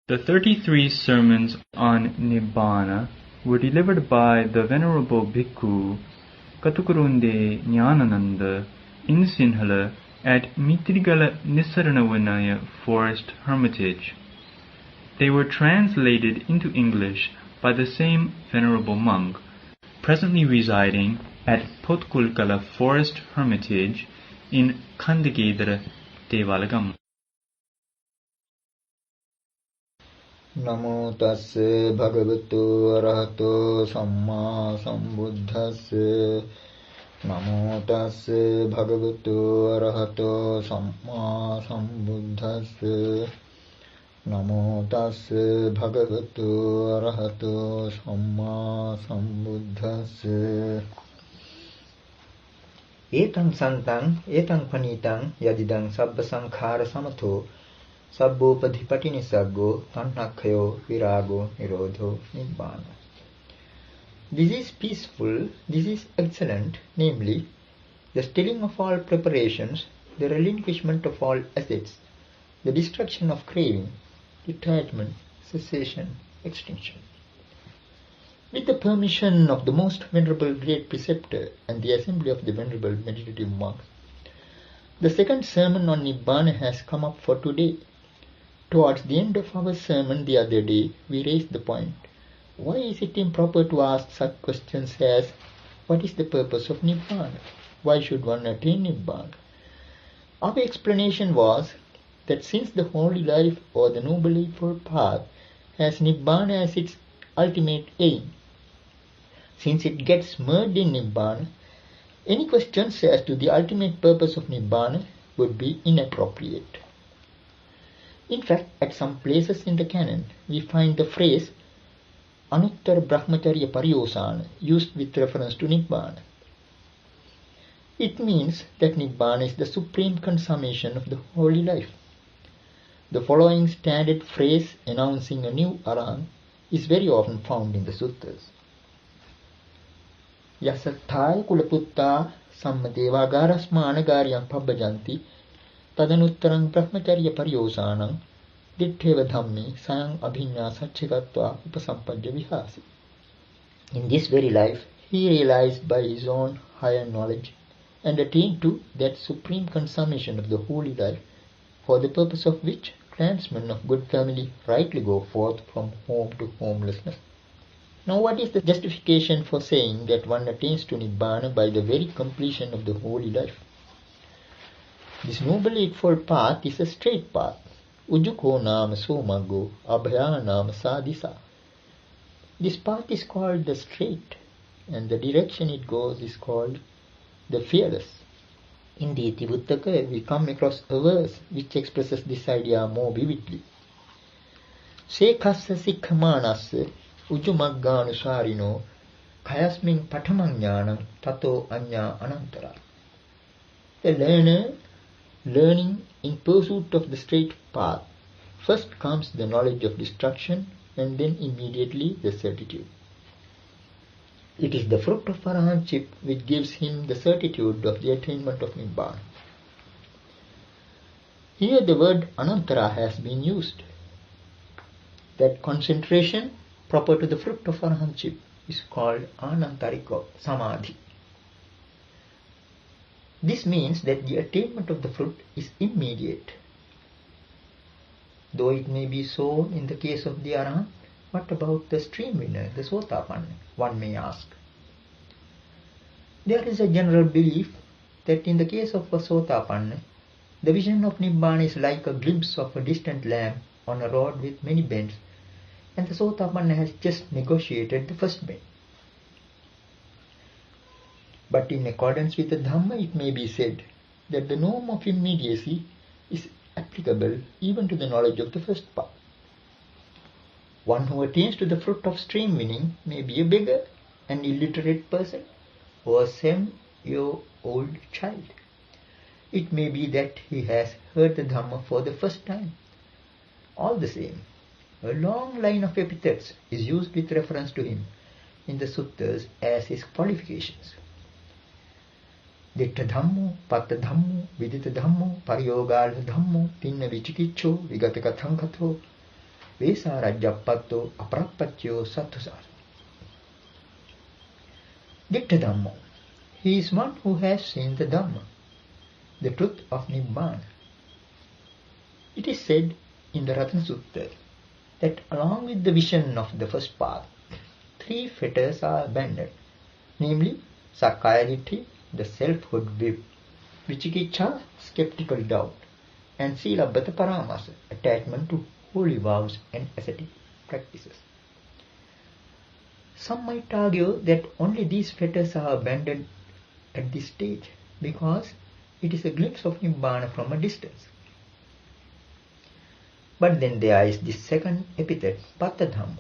The 33 sermons on Nibbana were delivered by the Venerable Bhikkhu Katukurunde Nanananda in Sinhala at Mitrigala Nisaranavanaya Forest Hermitage. They were translated into English by the same Venerable monk, presently residing at Potkulkala Forest Hermitage in Kandagedara Devalagam. Namo tassa bhagavato arahato samma sambuddhassa. Namo tassa bhagavato arahato samma sambuddhassa. Namo tassa bhagavato arahato samma sambuddhassa. Etang santang etang panitang yadidang sabba sankhara samato Sabbopadhipati nisaggo tanhakhayo virago nirodho nibbana. This is peaceful, this is excellent, namely, the stilling of all preparations, the relinquishment of all assets, the destruction of craving, detachment, cessation, extinction. With the permission of the most venerable great preceptor and the assembly of the venerable meditative monks, the second sermon on Nibbana has come up for today. Towards the end of our sermon the other day, we raised the point, why is it improper to ask such questions as, what is the purpose of Nibbana? Why should one attain Nibbana? Our explanation was that since the holy life or the noble eightfold path has Nibbana as its ultimate aim, since it gets merged in Nibbana, any questions as to the ultimate purpose of Nibbana would be inappropriate. In fact, at some places in the canon, we find the phrase Anuttara Brahmacharya Pariyosana used with reference to Nibbana. It means that Nibbana is the supreme consummation of the holy life. The following standard phrase announcing a new Arahant is very often found in the suttas. Yasathaya kulaputta sammadevagarasma anagaryam pabbajanti Tadanuttarang brahmacharya paryosanam dittheva dhammi sayang abhinya satchikatva upasampadya vihasi. In this very life, he realized by his own higher knowledge and attained to that supreme consummation of the holy life, for the purpose of which clansmen of good family rightly go forth from home to homelessness. Now what is the justification for saying that one attains to Nibbana by the very completion of the holy life? This noble eightfold path is a straight path. Ujjuko nama somaggo, abhaya nama sadisa. This path is called the straight, and the direction it goes is called the fearless. In the Itivuttaka, we come across a verse which expresses this idea more vividly. Sekassa sikkhamanassa ujjumagganusarino kayasmin patamajnanam tato anya anantara. The learner learning in pursuit of the straight path, first comes the knowledge of destruction and then immediately the certitude. It is the fruit of arahantship which gives him the certitude of the attainment of Nibbana. Here the word anantara has been used. That concentration proper to the fruit of arahantship is called anantariko samadhi. This means that the attainment of the fruit is immediate. Though it may be so in the case of the Arahant, what about the stream winner, the Sotapanna, one may ask. There is a general belief that in the case of a Sotapanna, the vision of Nibbana is like a glimpse of a distant lamp on a road with many bends, and the Sotapanna has just negotiated the first bend. But in accordance with the Dhamma, it may be said that the norm of immediacy is applicable even to the knowledge of the first path. One who attains to the fruit of stream winning may be a beggar, an illiterate person, or a 7-year-old child. It may be that he has heard the Dhamma for the first time. All the same, a long line of epithets is used with reference to him in the suttas as his qualifications. Ditta dhammo, patta dhammo, vidita dhammo, pariyogartha dhammo, tinna vichikicho, vigataka thankatho. Vesarajappato aprapaccio sattusar. Ditta Dhammo. He is one who has seen the Dhamma, the truth of Nibbana. It is said in the Ratana Sutta that along with the vision of the first path, 3 fetters are abandoned, namely Sakkaya Ditthi, the selfhood whip, Vicikiccha, skeptical doubt, and Silabbata Paramasa, attachment to holy vows and ascetic practices. Some might argue that only these fetters are abandoned at this stage because it is a glimpse of Nibbana from a distance. But then there is this second epithet, Patta Dhammo,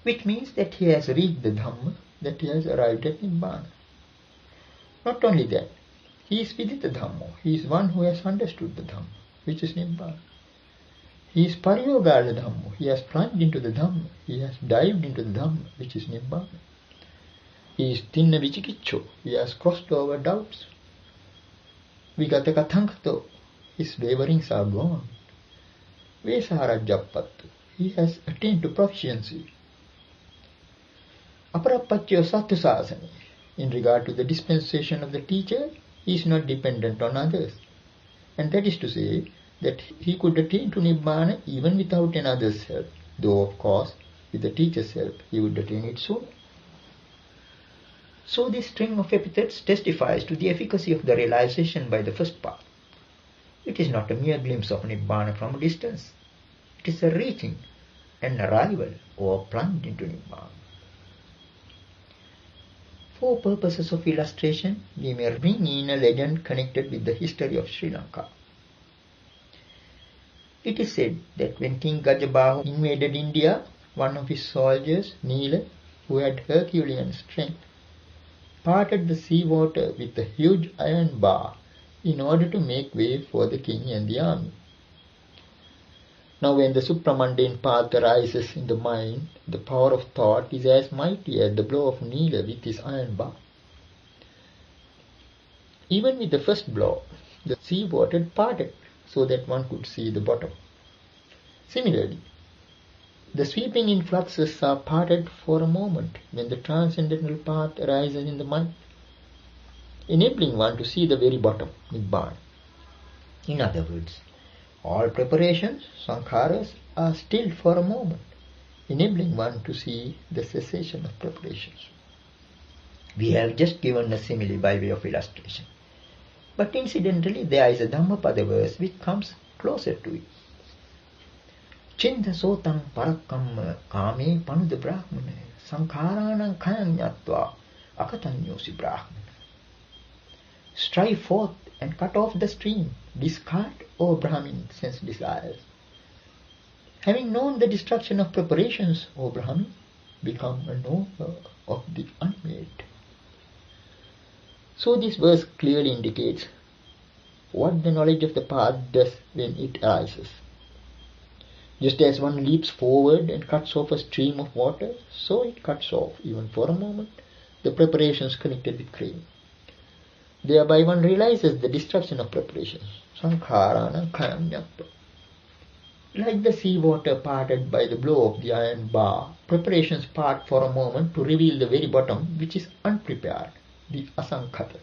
which means that he has reached the Dhamma, that he has arrived at Nibbana. Not only that, he is Vidita Dhammo, he is one who has understood the Dhamma, which is Nibbana. He is Pariyogala Dhammo, he has plunged into the Dhamma, he has dived into the Dhamma, which is Nibbana. He is Tinna Vicikiccho, he has crossed over doubts. Vigata Kathankhato, his waverings are gone. Vesarajappato, he has attained to proficiency. Aparapaccio sattusasani, in regard to the dispensation of the teacher, he is not dependent on others. And that is to say, that he could attain to Nibbana even without another's help, though of course, with the teacher's help, he would attain it sooner. So this string of epithets testifies to the efficacy of the realization by the first path. It is not a mere glimpse of Nibbana from a distance. It is a reaching, an arrival, or plunge into Nibbana. For purposes of illustration, we may bring in a legend connected with the history of Sri Lanka. It is said that when King Gajabahu invaded India, one of his soldiers, Nila, who had Herculean strength, parted the sea water with a huge iron bar in order to make way for the king and the army. Now when the supramundane path arises in the mind, the power of thought is as mighty as the blow of Nila with his iron bar. Even with the first blow, the sea water parted so that one could see the bottom. Similarly, the sweeping influxes are parted for a moment when the transcendental path arises in the mind, enabling one to see the very bottom, Nibbana. In other words, all preparations, sankharas, are stilled for a moment, enabling one to see the cessation of preparations. We have just given a simile by way of illustration. But incidentally, there is a Dhammapada verse which comes closer to it. Chinda sotang parakamma kame panuda brahmana sankharanam kayam nyatva akatanyosi brahmana. Strive forth and cut off the stream, discard, O Brahmin, sense desires. Having known the destruction of preparations, O Brahmin, become a knower of the unmade. So this verse clearly indicates what the knowledge of the path does when it arises. Just as one leaps forward and cuts off a stream of water, so it cuts off, even for a moment, the preparations connected with craving. Thereby one realizes the destruction of preparations. Sankharana kayam nyatva. Like the sea water parted by the blow of the iron bar, preparations part for a moment to reveal the very bottom, which is unprepared, the asankhata.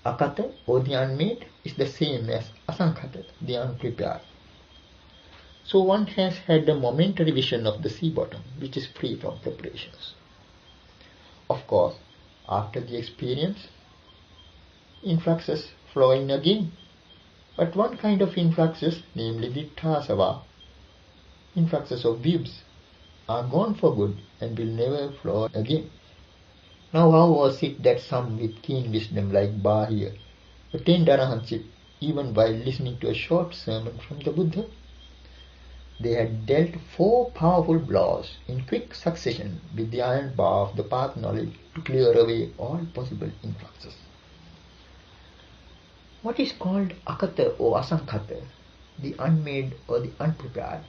Akata, or the unmade, is the same as asankhata, the unprepared. So one has had a momentary vision of the sea bottom, which is free from preparations. Of course, after the experience, influxes flow in again. But one kind of influxes, namely vitthasava, influxes of vibes, are gone for good and will never flow again. Now how was it that some with keen wisdom like Bahya attained arahantship even while listening to a short sermon from the Buddha? They had dealt 4 powerful blows in quick succession with the iron bar of the path knowledge to clear away all possible influxes. What is called akata or asankhata, the unmade or the unprepared,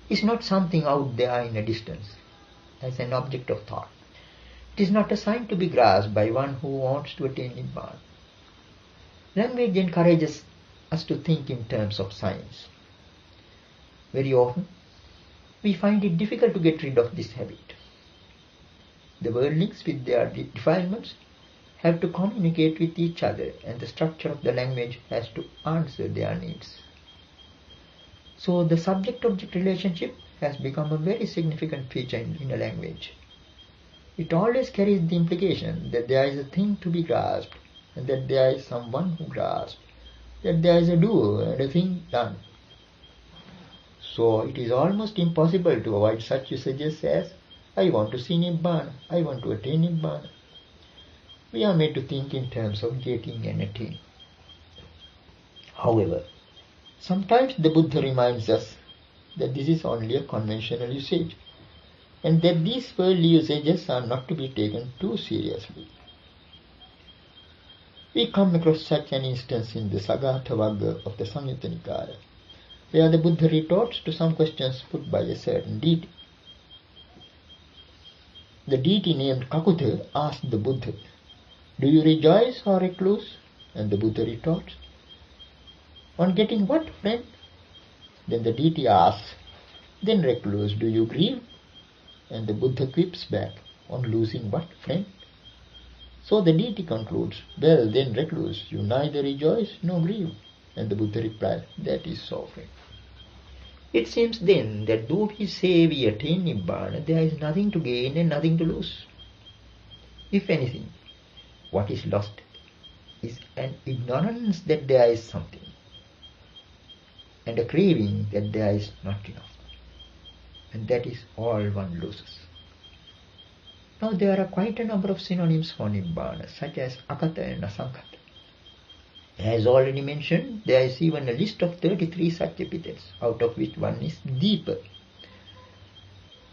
is not something out there in a distance, as an object of thought. It is not a sign to be grasped by one who wants to attain Nibbana. Language encourages us to think in terms of science. very often we find it difficult to get rid of this habit. The worldlings with their defilements have to communicate with each other, and the structure of the language has to answer their needs. So the subject-object relationship has become a very significant feature in a language. It always carries the implication that there is a thing to be grasped, and that there is someone who grasps, that there is a doer and a thing done. So it is almost impossible to avoid such usages as, I want to see Nibbana, I want to attain Nibbana. We are made to think in terms of getting and attaining. However, sometimes the Buddha reminds us that this is only a conventional usage, and that these worldly usages are not to be taken too seriously. We come across such an instance in the Sagatha Vagga of the Samyutta Nikaya, where the Buddha retorts to some questions put by a certain deity. The deity named Kakutha asked the Buddha, "Do you rejoice or recluse?" And the Buddha retorts, "On getting what, friend?" Then the deity asks, "Then recluse, do you grieve?" And the Buddha quips back, "On losing what, friend?" So the deity concludes, "Well then, recluse, you neither rejoice nor grieve." And the Buddha replies, "That is so, friend." It seems then that though we say we attain Nibbana, there is nothing to gain and nothing to lose. If anything, what is lost is an ignorance that there is something, and a craving that there is not enough. And that is all one loses. Now there are quite a number of synonyms for Nibbana, such as akata and asankhata. As already mentioned, there is even a list of 33 such epithets, out of which one is Deepa.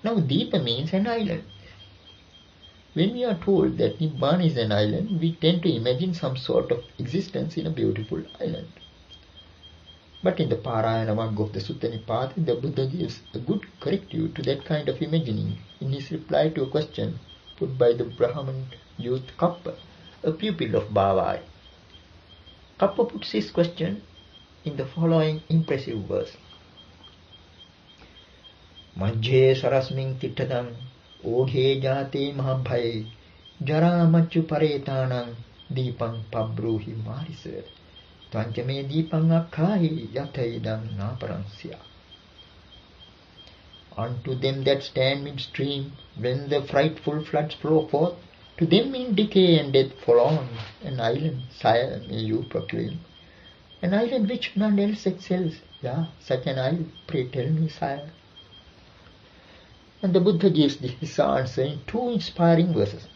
Now Deepa means an island. When we are told that Nibbana is an island, we tend to imagine some sort of existence in a beautiful island. But in the Parayana Vagga of the Sutta Nipata, the Buddha gives a good corrective to that kind of imagining in his reply to a question put by the Brahman youth Kappa, a pupil of Bhavai. Kappa puts his question in the following impressive verse. Majje sarasming tittadam oghe jate mahabhaye jara machu paretanang deepang pabruhi marisar tvancame deepang akhahi yathaidam naparangsya. Unto them that stand midstream, when the frightful floods flow forth, to them in decay and death fall on, an island, sire, may you proclaim. An island which none else excels, yeah, such an isle, pray tell me, sire. And the Buddha gives this answer in two inspiring verses.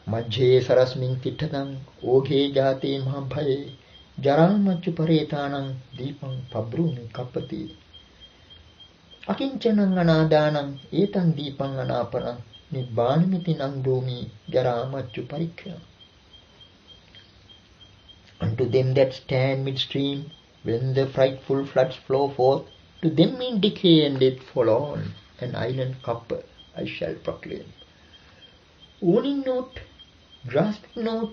Majje sarasming tittadam oghe jate mahabhaye jaram machu paretanam deepam pabrumi kapati. Akinchanang anadanam etang deepang anapanam Nibbanamiti nang brumi jaramachu parikram. Unto them that stand midstream, when the frightful floods flow forth, to them in decay and death fall on, an island Kappa I shall proclaim. Owning not, grasping not,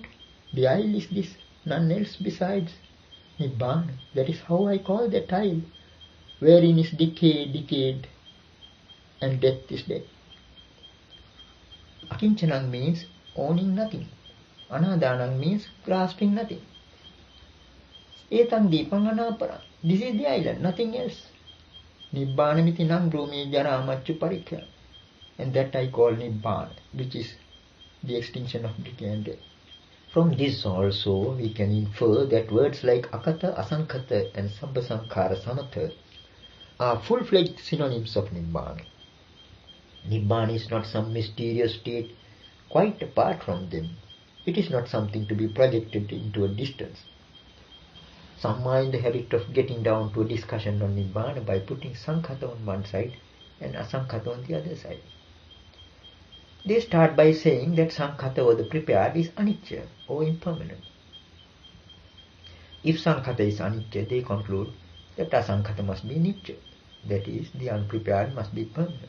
the isle is this, none else besides Nibbana. That is how I call that isle, wherein is decay decayed, and death is dead. Akinchanang means owning nothing. Anadanang means grasping nothing. Etang deepang anapara. This is the island, nothing else. Nibbanamiti nang brumi jaramachu parikya. And that I call Nibbana, which is the extinction of decay and death. From this also we can infer that words like akata, asankhata and sabbasankhara samatha are full-fledged synonyms of Nibbana. Nibbana is not some mysterious state quite apart from them. It is not something to be projected into a distance. Some are in the habit of getting down to a discussion on Nibbana by putting sankhata on one side and asankhata on the other side. They start by saying that sankhata or the prepared is anicca or impermanent. If sankhata is anicca, they conclude that asankhata must be nicca, that is, the unprepared must be permanent.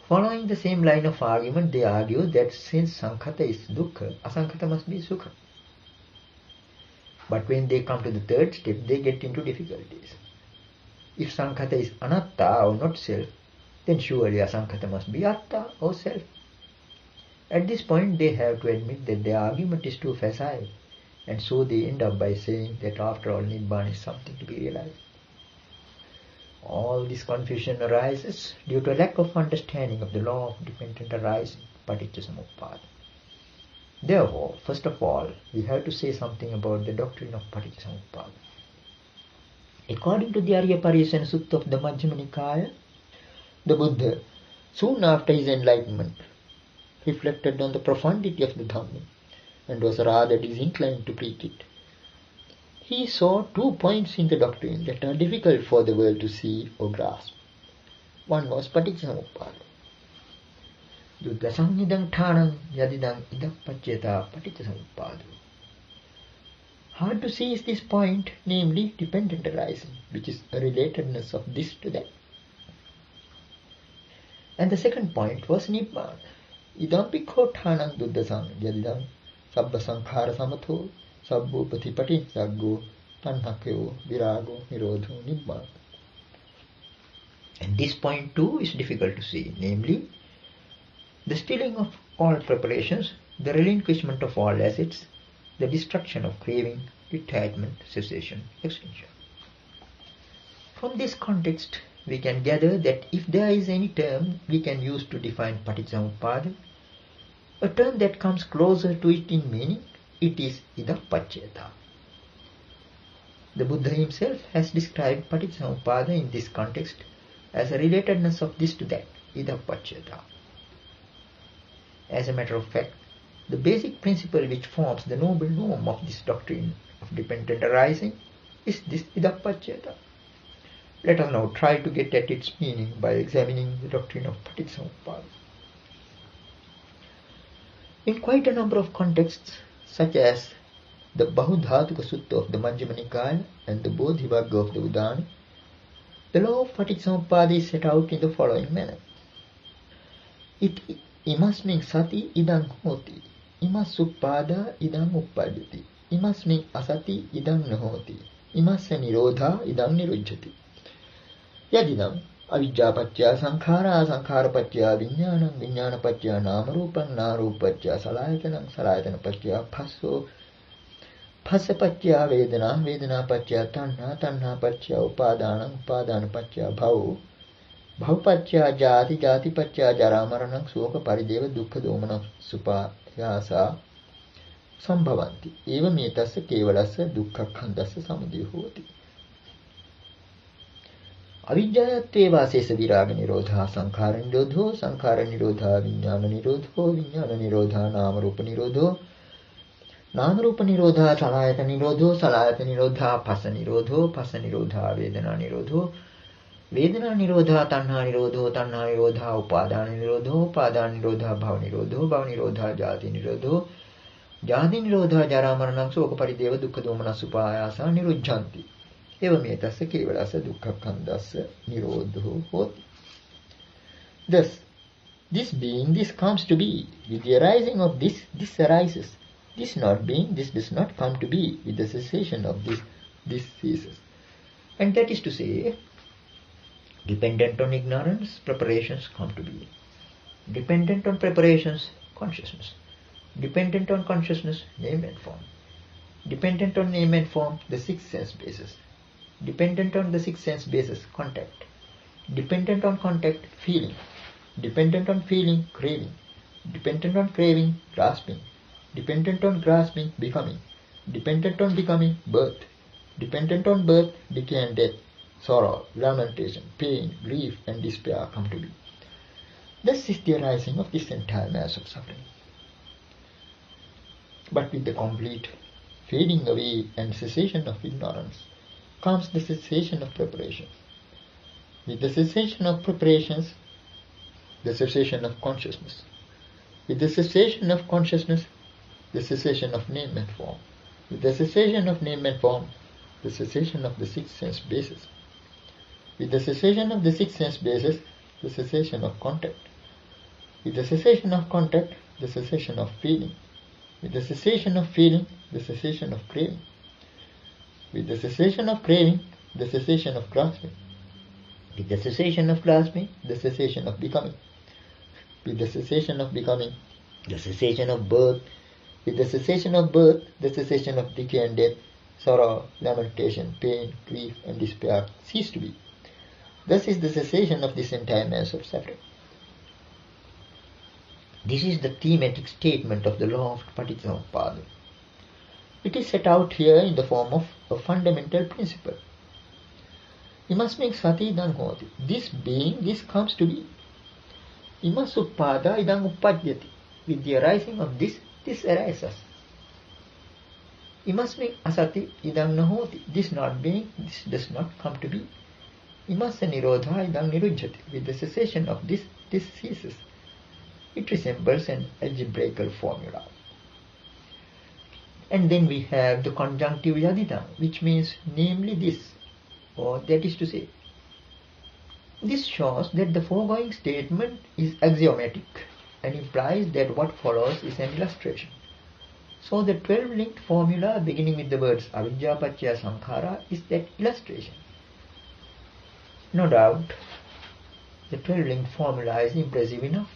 Following the same line of argument, they argue that since sankhata is dukkha, asankhata must be sukha. But when they come to the third step, they get into difficulties. If Sankhata is anatta or not self, then surely asankhata must be atta or self. At this point, they have to admit that their argument is too facile, and so they end up by saying that after all, Nibbana is something to be realized. All this confusion arises due to a lack of understanding of the law of dependent arising, paticcasamuppada. Therefore, first of all, we have to say something about the doctrine of paticcasamuppada. According to the Arya Pariyesana Sutta of the Majjhima Nikaya, the Buddha, soon after his enlightenment, reflected on the profundity of the Dhamma and was rather disinclined to preach it. He saw 2 points in the doctrine that are difficult for the world to see or grasp. One was paticcasamuppada. Duddhasamnidam thanam yadidam idappaccheta paticcasamuppado. Hard to see is this point, namely dependent arising, which is a relatedness of this to that. And the second point was Nibbana. Idam bhikkhu thanam duddhasam yadidam sabba sankhara samatho sabbo patipati saggo tanhakyo virago nirodho Nibbana. And this point too is difficult to see, namely the stilling of all preparations, the relinquishment of all assets, the destruction of craving, detachment, cessation, extinction. From this context, we can gather that if there is any term we can use to define paticcasamuppada, a term that comes closer to it in meaning, it is idappaccheta. The Buddha himself has described paticcasamuppada in this context as a relatedness of this to that, idappaccheta. As a matter of fact, the basic principle which forms the noble norm of this doctrine of dependent arising is this idappaccheta. Let us now try to get at its meaning by examining the doctrine of paticcasamuppada. In quite a number of contexts, such as the Bahudhatuka Sutta of the Majjhima Nikaya and the Bodhivagga of the Udana, the law of paticcasamuppada is set out in the following manner. Imasmin sati idang hoti, imas suppada idang uppadyati, imasmin asati idang nahoti, imasya nirodha idang nirujjati. Yadidam avijjapacchya sankhara sankharapaccaya vijnanam vijnanapaccaya namarupam narupacchaya salayatanam salayatanapacchaya phasso phassapaccaya vedana vedanapaccaya tanha tanhapaccaya upadanam upadanapaccaya bhavo bhavpaccaya jati jatipaccaya jaramaranam soka parideva dukkha domanam supayasa sambhavanti evametasya kevalasya dukkha khandasya samudayo hoti. Avijjayatva sesa viraga nirodha sankhara nirodha vijnana nirodha namarupa nirodha salayata nirodha phassa nirodha vedana nirodha tanha nirodha upadana nirodha bhava nirodha jati nirodha jaramaranam soka parideva dukkha domana supayasa nirujjanti. Evametasya kevalasya dukkha khandasya nirodho hoti. Thus, this being, this comes to be. With the arising of this, this arises. This not being, this does not come to be. With the cessation of this, this ceases. And that is to say, dependent on ignorance, preparations come to be. Dependent on preparations, consciousness. Dependent on consciousness, name and form. Dependent on name and form, the sixth sense basis. Dependent on the sixth sense basis, contact. Dependent on contact, feeling. Dependent on feeling, craving. Dependent on craving, grasping. Dependent on grasping, becoming. Dependent on becoming, birth. Dependent on birth, decay and death. Sorrow, lamentation, pain, grief and despair come to be. Thus is the arising of this entire mass of suffering. But with the complete fading away and cessation of ignorance comes the cessation of preparation. With the cessation of preparations, the cessation of consciousness. With the cessation of consciousness, the cessation of name and form. With the cessation of name and form, the cessation of the sixth sense basis. With the cessation of the sixth sense basis, the cessation of contact. With the cessation of contact, the cessation of feeling. With the cessation of feeling, the cessation of craving. With the cessation of craving, the cessation of grasping. With the cessation of grasping, the cessation of becoming. With the cessation of becoming, the cessation of birth. With the cessation of birth, the cessation of decay and death, sorrow, lamentation, pain, grief, and despair cease to be. Thus is the cessation of this entire mass of suffering. This is the thematic statement of the law of Paticcasamuppada. It is set out here in the form of a fundamental principle. Imasming sati idang hoti. This being, this comes to be. Imas uppada idang uppadyati. With the arising of this, this arises. Imasming asati idang nahoti. This not being, this does not come to be. Imasa nirodha idang nirujjati. With the cessation of this, this ceases. It resembles an algebraical formula. And then we have the conjunctive yadidam, which means namely this, or that is to say. This shows that the foregoing statement is axiomatic and implies that what follows is an illustration. So the 12-linked formula beginning with the words avidya paccaya sankhara is that illustration. No doubt, the 12-linked formula is impressive enough.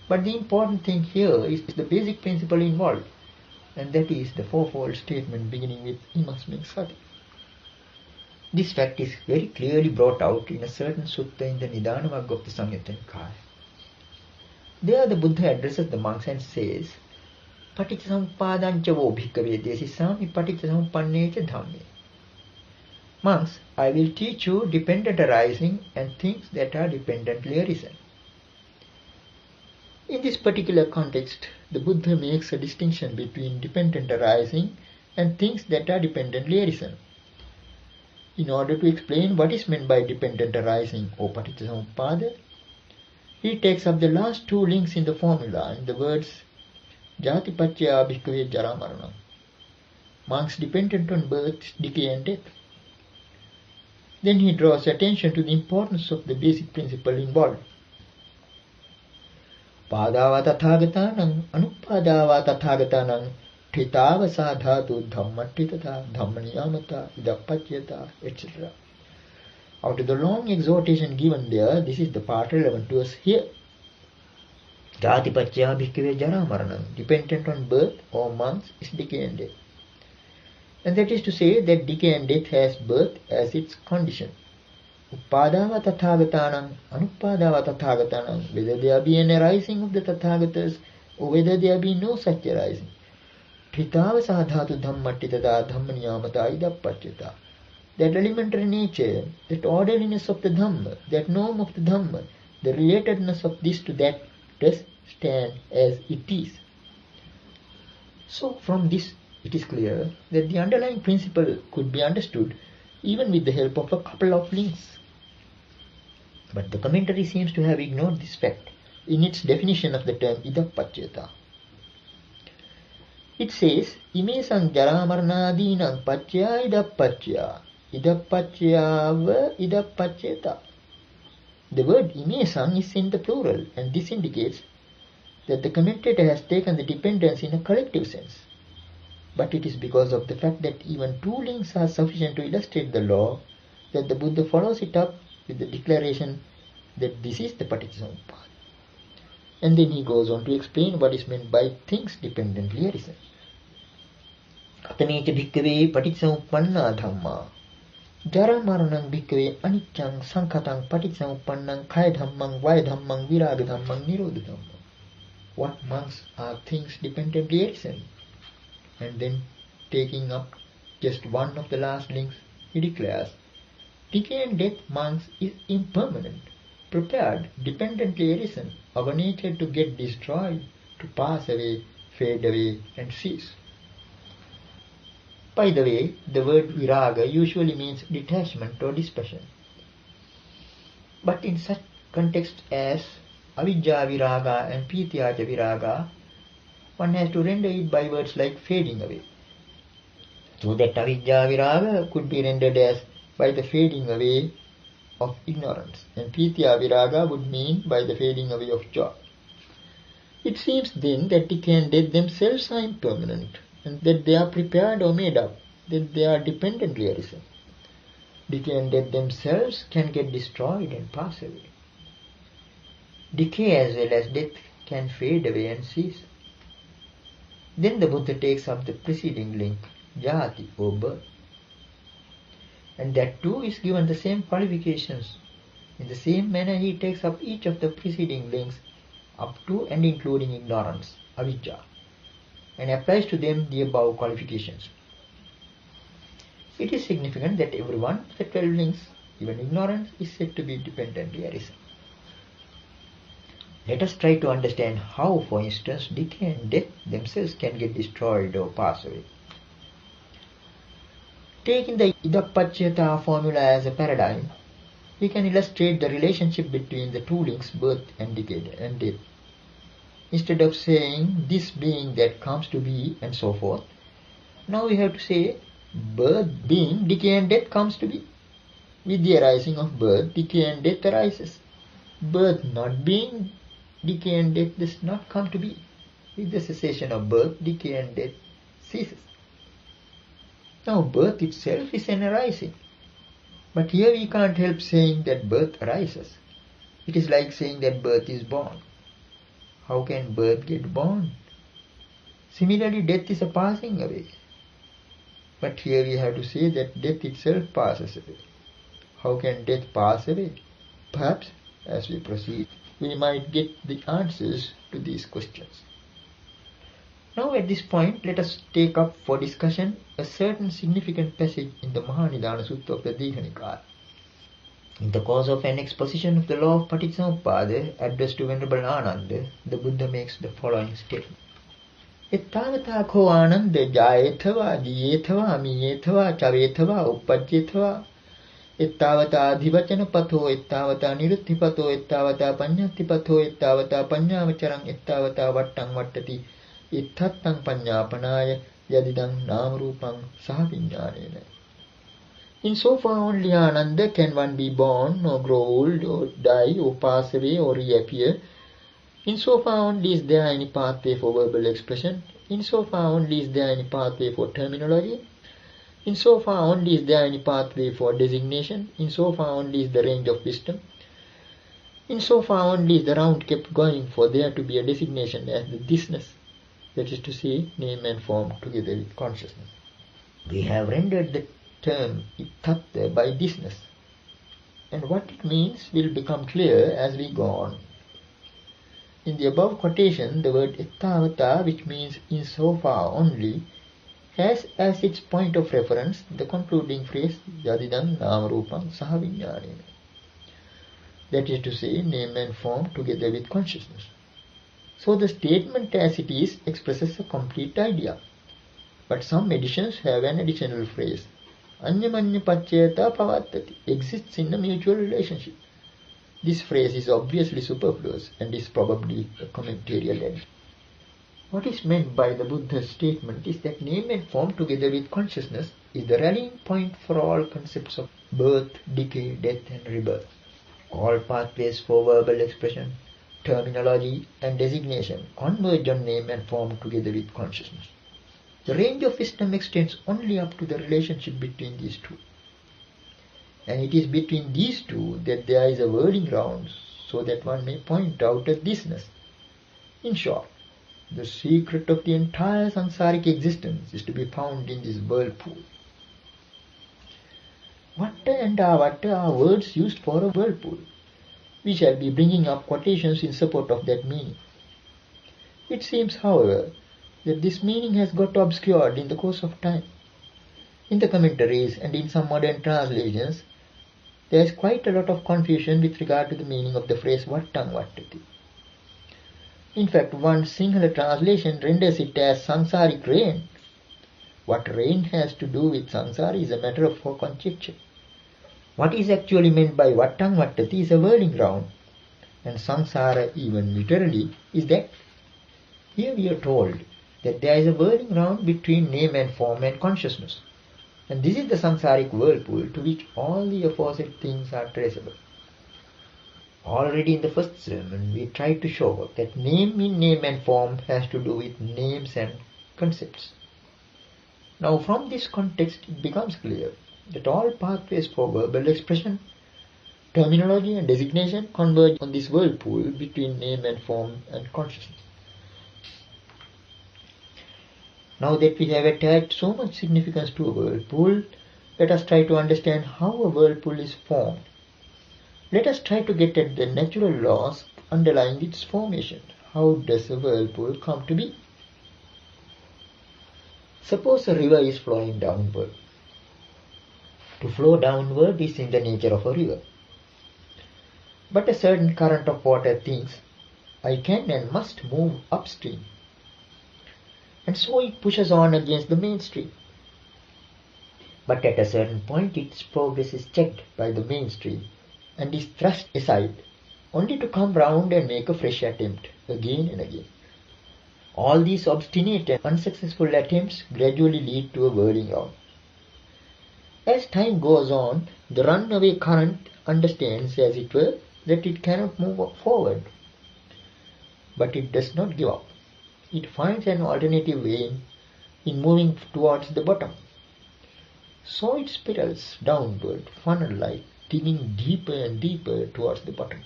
But the important thing here is the basic principle involved, and that is the fourfold statement beginning with imasming sati. This fact is very clearly brought out in a certain sutta in the Nidana Vagga of the Samyutta Nikaya. There the Buddha addresses the monks and says, Paticcasamuppadanca vo bhikkave desisami paticcasamuppanneca dhamme. Monks, I will teach you dependent arising and things that are dependently arisen. In this particular context, the Buddha makes a distinction between dependent arising and things that are dependently arisen. In order to explain what is meant by dependent arising or paticcasamuppada, he takes up the last two links in the formula in the words jati paccaya bhikkave jara maranam. Monks dependent on birth, decay and death. Then he draws attention to the importance of the basic principle involved. Padava tathagatanam anupadava tathagatanam thitava sadhatu dhammatitata dhammaniyamata idapatyata etc. Out of the long exhortation given there, this is the part relevant to us here. Jati paccaya bhikkave jara maranam. Dependent on birth or months is decay and death. And that is to say that decay and death has birth as its condition. Upadava tathagatanam, anupadava tathagatanam, whether there be an arising of the Tathagatas or whether there be no such arising. Thitava sadhatu dhammatitata dhammaniyamata idapatyata. That elementary nature, that orderliness of the Dhamma, that norm of the Dhamma, the relatedness of this to that does stand as it is. So from this it is clear that the underlying principle could be understood even with the help of a couple of links. But the commentary seems to have ignored this fact in its definition of the term idapaccayata. It says, imesang jaramarnadinang paccaya idapaccaya, idapaccayava idapaccayata. The word imesang is in the plural, and this indicates that the commentator has taken the dependence in a collective sense. But it is because of the fact that even two links are sufficient to illustrate the law that the Buddha follows it up with the declaration that this is the Paticcasamuppada. And then he goes on to explain what is meant by things dependently arisen. Katameca bhikkave paticcasamuppanna dhamma. Jara maranang bhikkave aniccang sankhatang paticcasamuppannang kaya dhammang vaya dhammang viraga dhammang nirodha dhammang. What monks are things dependently arisen? And then taking up just one of the last links, he declares, decay and death, monks, is impermanent, prepared, dependently arisen, of a nature to get destroyed, to pass away, fade away, and cease. By the way, the word viraga usually means detachment or dispassion. But in such contexts as avidya viraga and pityaja viraga, one has to render it by words like fading away. So that avidya viraga could be rendered as by the fading away of ignorance, and pitya viraga would mean by the fading away of joy. It seems then that decay and death themselves are impermanent, and that they are prepared or made up, that they are dependently arisen. Decay and death themselves can get destroyed and pass away. Decay as well as death can fade away and cease. Then the Buddha takes up the preceding link, jati or birth. And that too is given the same qualifications. In the same manner he takes up each of the preceding links up to and including ignorance, avijja, and applies to them the above qualifications. It is significant that every one of the 12 links, even ignorance, is said to be dependently arisen. Let us try to understand how, for instance, decay and death themselves can get destroyed or pass away. Taking the Idappachyata formula as a paradigm, we can illustrate the relationship between the two links, birth and decay and death. Instead of saying this being that comes to be and so forth, now we have to say birth being, decay and death comes to be. With the arising of birth, decay and death arises. Birth not being, decay and death does not come to be. With the cessation of birth, decay and death ceases. Now birth itself is an arising. But here we can't help saying that birth arises. It is like saying that birth is born. How can birth get born? Similarly, death is a passing away. But here we have to say that death itself passes away. How can death pass away? Perhaps, as we proceed, we might get the answers to these questions. Now at this point, let us take up for discussion a certain significant passage in the Mahanidana Sutta of the Digha Nikaya. In the course of an exposition of the law of Paticcasamuppada addressed to Venerable Nanananda, the Buddha makes the following statement. Ettavata ko ananda jayethava jiyethava miyethava chavethava uppajyethava ettavata adhivacana patho ettavata nirutti patho ettavata panyati patho ettavata panyavacharam ettavata vattang vattati itthattang panyapanaya yadidang namarupang sahaviññānena. Insofar only Ananda can one be born or grow old or die or pass away or reappear. Insofar only is there any pathway for verbal expression. Insofar only is there any pathway for terminology. Insofar only is there any pathway for designation. Insofar only is the range of wisdom. Insofar only is the round kept going for there to be a designation as the thisness, that is to say, name and form together with consciousness. We have rendered the term ittatta by thisness, and what it means will become clear as we go on. In the above quotation, the word ettavata, which means insofar only, has as its point of reference the concluding phrase yadidam namarupam sahaviññānena, that is to say, name and form together with consciousness. So the statement as it is expresses a complete idea, but some editions have an additional phrase, anyamanya paccayata pavattati, exists in a mutual relationship. This phrase is obviously superfluous and is probably a commentarial addition. What is meant by the Buddha's statement is that name and form together with consciousness is the rallying point for all concepts of birth, decay, death and rebirth. All pathways for verbal expression, terminology and designation converge on name and form together with consciousness. The range of wisdom extends only up to the relationship between these two. And it is between these two that there is a whirling round, so that one may point out a thisness. In short, the secret of the entire samsaric existence is to be found in this whirlpool. Vatta and avatta are words used for a whirlpool. We shall be bringing up quotations in support of that meaning. It seems, however, that this meaning has got obscured in the course of time. In the commentaries and in some modern translations, there is quite a lot of confusion with regard to the meaning of the phrase vattang vattati. In fact, one Sinhala translation renders it as samsaric rain. What rain has to do with samsara is a matter for conjecture. What is actually meant by vattang vattati is a whirling round, and samsara, even literally, is that. Here we are told that there is a whirling round between name and form and consciousness, and this is the samsaric whirlpool to which all the aforesaid things are traceable. Already in the first sermon, we tried to show that name in name and form has to do with names and concepts. Now from this context it becomes clear that all pathways for verbal expression, terminology and designation converge on this whirlpool between name and form and consciousness. Now that we have attached so much significance to a whirlpool, let us try to understand how a whirlpool is formed. Let us try to get at the natural laws underlying its formation. How does a whirlpool come to be? Suppose a river is flowing downward. To flow downward is in the nature of a river. But a certain current of water thinks, I can and must move upstream. And so it pushes on against the mainstream. But at a certain point its progress is checked by the mainstream and is thrust aside, only to come round and make a fresh attempt again and again. All these obstinate and unsuccessful attempts gradually lead to a whirling round. As time goes on, the runaway current understands, as it were, that it cannot move forward. But it does not give up. It finds an alternative way in moving towards the bottom. So it spirals downward, funnel-like, digging deeper and deeper towards the bottom,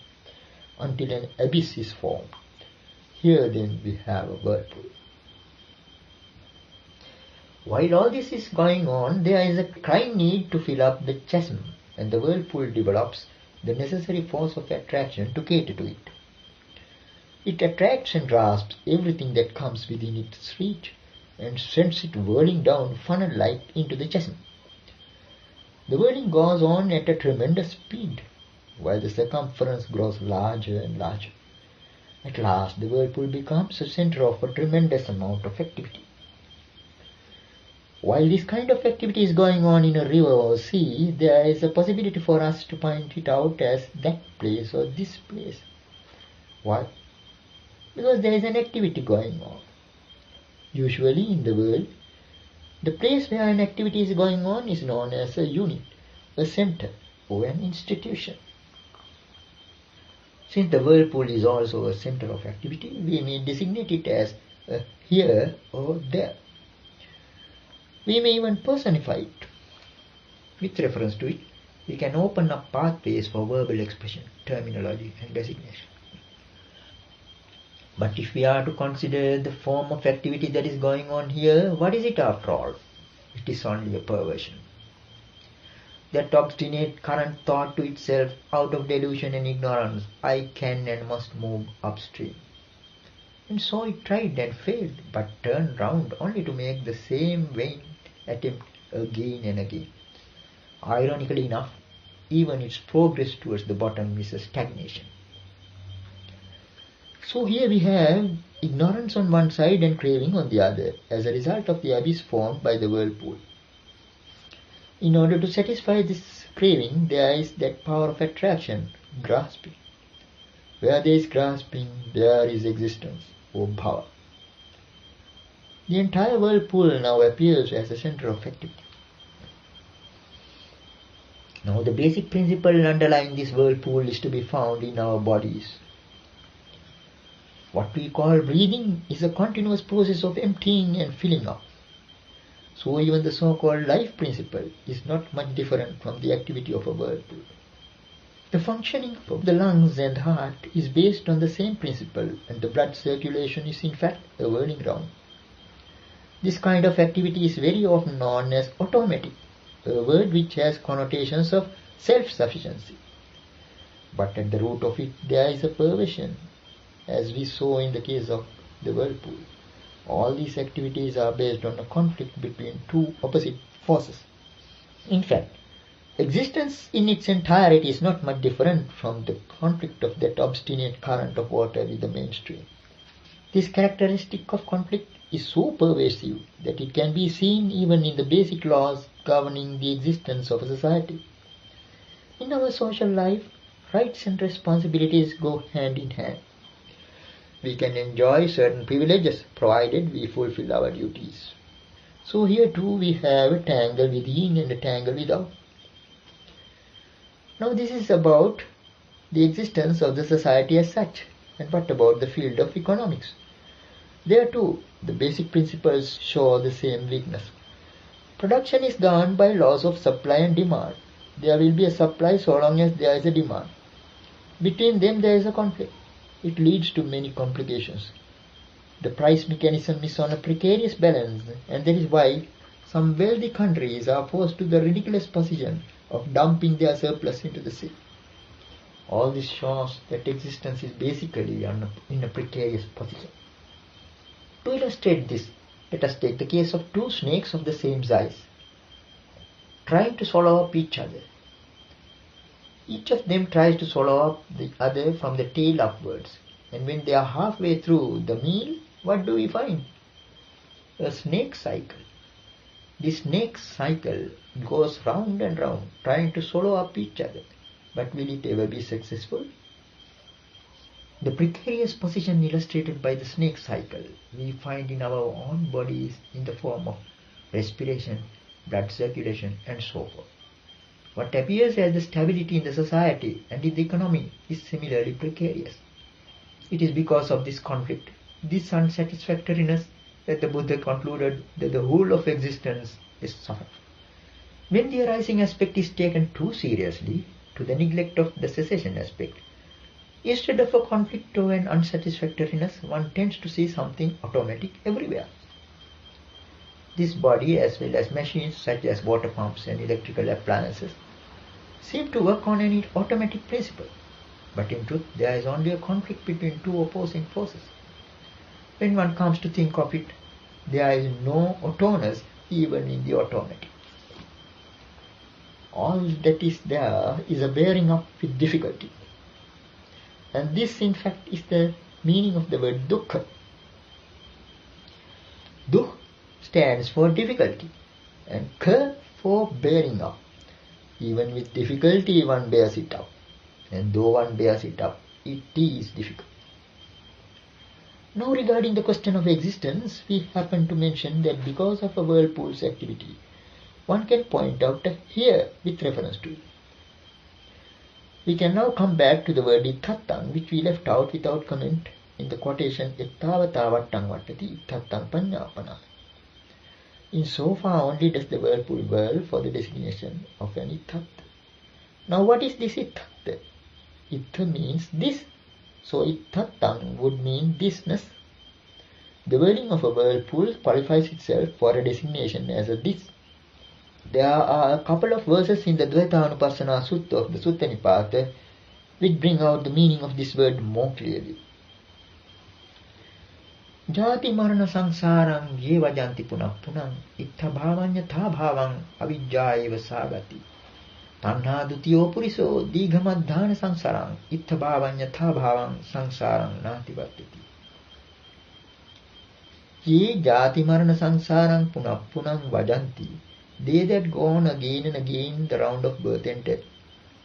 until an abyss is formed. Here then we have a whirlpool. While all this is going on, there is a crying need to fill up the chasm, and the whirlpool develops the necessary force of attraction to cater to it. It attracts and grasps everything that comes within its reach and sends it whirling down funnel-like into the chasm. The whirling goes on at a tremendous speed, while the circumference grows larger and larger. At last, the whirlpool becomes a center of a tremendous amount of activity. While this kind of activity is going on in a river or sea, there is a possibility for us to point it out as that place or this place. Why? Because there is an activity going on. Usually in the world, the place where an activity is going on is known as a unit, a center, or an institution. Since the whirlpool is also a center of activity, we may designate it as a here or there. We may even personify it. With reference to it, we can open up pathways for verbal expression, terminology, and designation. But if we are to consider the form of activity that is going on here, what is it after all? It is only a perversion. That obstinate current thought to itself, out of delusion and ignorance, I can and must move upstream. And so it tried and failed, but turned round only to make the same vain attempt again and again. Ironically enough, even its progress towards the bottom is a stagnation. So here we have ignorance on one side and craving on the other, as a result of the abyss formed by the whirlpool. In order to satisfy this craving, there is that power of attraction, grasping. Where there is grasping, there is existence, or bhava. The entire whirlpool now appears as a center of activity. Now the basic principle underlying this whirlpool is to be found in our bodies. What we call breathing is a continuous process of emptying and filling up. So even the so-called life principle is not much different from the activity of a whirlpool. The functioning of the lungs and heart is based on the same principle, and the blood circulation is in fact a whirling round. This kind of activity is very often known as automatic, a word which has connotations of self-sufficiency. But at the root of it there is a perversion, as we saw in the case of the whirlpool. All these activities are based on a conflict between two opposite forces. In fact, existence in its entirety is not much different from the conflict of that obstinate current of water with the mainstream. This characteristic of conflict is so pervasive that it can be seen even in the basic laws governing the existence of a society. In our social life, rights and responsibilities go hand in hand. We can enjoy certain privileges provided we fulfill our duties. So here too we have a tangle within and a tangle without. Now this is about the existence of the society as such. And what about the field of economics? There too, the basic principles show the same weakness. Production is governed by laws of supply and demand. There will be a supply so long as there is a demand. Between them there is a conflict. It leads to many complications. The price mechanism is on a precarious balance, and that is why some wealthy countries are forced to the ridiculous position of dumping their surplus into the sea. All this shows that existence is basically in a precarious position. To illustrate this, let us take the case of two snakes of the same size, trying to swallow up each other. Each of them tries to swallow up the other from the tail upwards, and when they are halfway through the meal, what do we find? A snake cycle. This snake cycle goes round and round, trying to swallow up each other. But will it ever be successful? The precarious position illustrated by the snake cycle we find in our own bodies in the form of respiration, blood circulation, and so forth. What appears as the stability in the society and in the economy is similarly precarious. It is because of this conflict, this unsatisfactoriness, that the Buddha concluded that the whole of existence is suffering. When the arising aspect is taken too seriously, to the neglect of the cessation aspect, instead of a conflict or an unsatisfactoriness, one tends to see something automatic everywhere. This body, as well as machines such as water pumps and electrical appliances, seem to work on an automatic principle. But in truth, there is only a conflict between two opposing forces. When one comes to think of it, there is no autonomous even in the automatic. All that is there is a bearing up with difficulty. And this in fact is the meaning of the word dukkha. Dukh stands for difficulty and kha for bearing up. Even with difficulty one bears it up. And though one bears it up, it is difficult. Now regarding the question of existence, we happen to mention that because of a whirlpool's activity, one can point out a here with reference to it. We can now come back to the word ittattam, which we left out without comment in the quotation ettavata vattang vattati ittattam panyapana. In so far only does the whirlpool whirl for the designation of an ittatta. Now what is this ittatta? Itta means this, so ittattam would mean thisness. The whirling of a whirlpool qualifies itself for a designation as a this. There are a couple of verses in the Dvaitanupassana Sutta of the Sutta Nipata which bring out the meaning of this word more clearly. Jati marana sangsarang ye vajanti punah punang ittha bhavanya tha bhavang avijjayeva sagati tanha dutiyo puriso dighamadhana sangsarang ittha bhavanya tha bhavang sangsarang nati vattati. Ye jati marana sangsarang punah punang vajanti, they that go on again and again the round of birth and death.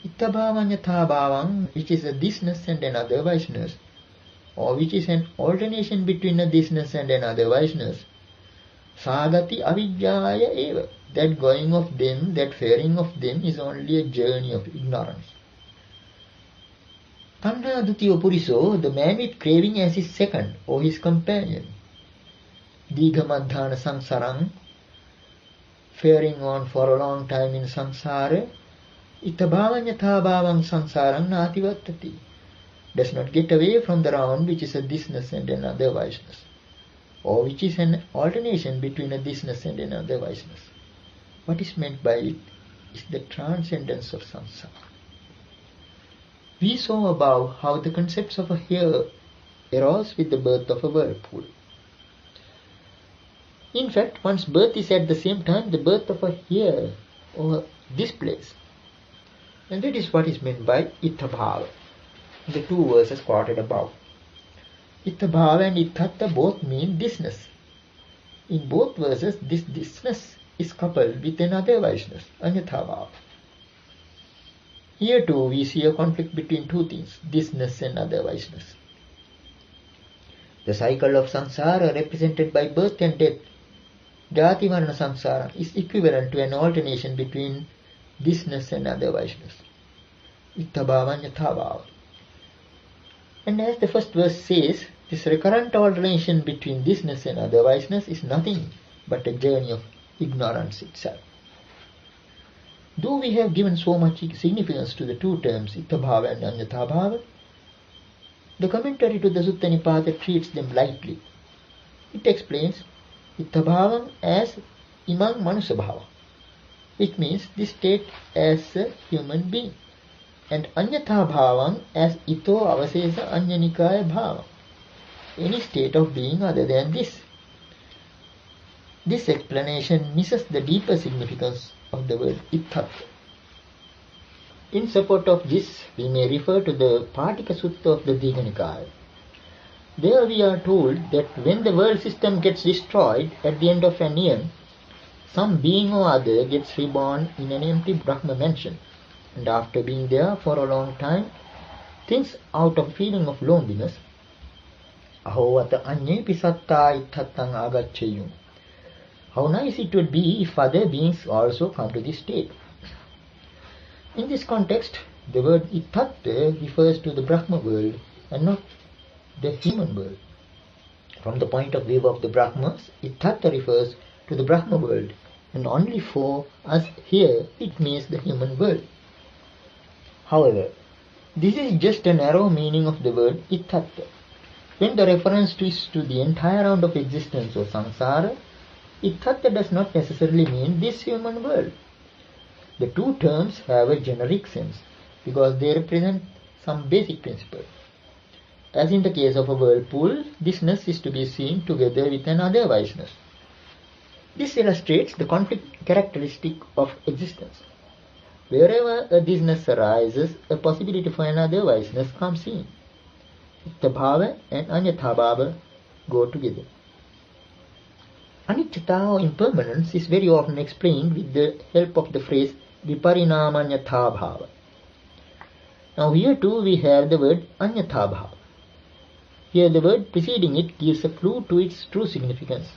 Ittabhavanya thabhavang, which is a thisness and an otherwiseness, or which is an alternation between a thisness and an otherwiseness. Sagati avijjaya eva, that going of them, that faring of them is only a journey of ignorance. Tanha dutiyo puriso, the man with craving as his second or his companion. Dighamadhana sangsarang, faring on for a long time in samsara, ittabhavanya thabhavang sangsarang nati vattati, does not get away from the round which is a thisness and an otherwiseness, or which is an alternation between a thisness and an otherwiseness. What is meant by it is the transcendence of samsara. We saw above how the concepts of a here arose with the birth of a whirlpool. In fact, one's birth is at the same time the birth of a here or this place. And that is what is meant by ittabhava, the two verses quoted above. Ittabhava and ittatta both mean thisness. In both verses, this thisness is coupled with an otherwiseness, anyathabhava. Here too we see a conflict between two things, thisness and otherwiseness. The cycle of samsara represented by birth and death, jati marana samsara, is equivalent to an alternation between thisness and otherwiseness, ittabhavanya thabhava. And as the first verse says, this recurrent alternation between thisness and otherwiseness is nothing but a journey of ignorance itself. Though we have given so much significance to the two terms, Itthabhava and Anyathabhava, the commentary to the Sutta Nipata treats them lightly. It explains Itthabhavam as Imang Manusabhava, which means this state as a human being, and Anyathabhavam as Ito Avasesa Anyanikaya Bhava, any state of being other than this. This explanation misses the deeper significance of the word Itthattva. In support of this, we may refer to the Patika Sutta of the Digha Nikaya. There we are told that when the world system gets destroyed at the end of an eon, some being or other gets reborn in an empty Brahma mansion, and after being there for a long time, thinks out of a feeling of loneliness, Ahovata Anyepi Satta Itthattang Agacchayum. How nice it would be if other beings also come to this state. In this context, the word Itthattva refers to the Brahma world and not the human world. From the point of view of the Brahmas, Itthattva refers to the Brahma world, and only for us here it means the human world. However, this is just a narrow meaning of the word Itthattva. When the reference is to the entire round of existence or samsara, Itthattva does not necessarily mean this human world. The two terms have a generic sense because they represent some basic principle. As in the case of a whirlpool, thisness is to be seen together with an otherwiseness. This illustrates the conflict characteristic of existence. Wherever a thisness arises, a possibility for an otherwiseness comes in. Itthabhava and Anyathabhava go together. Anicchata or impermanence is very often explained with the help of the phrase Viparinamanyathabhava. Now here too we have the word Anyathabhava. Here the word preceding it gives a clue to its true significance.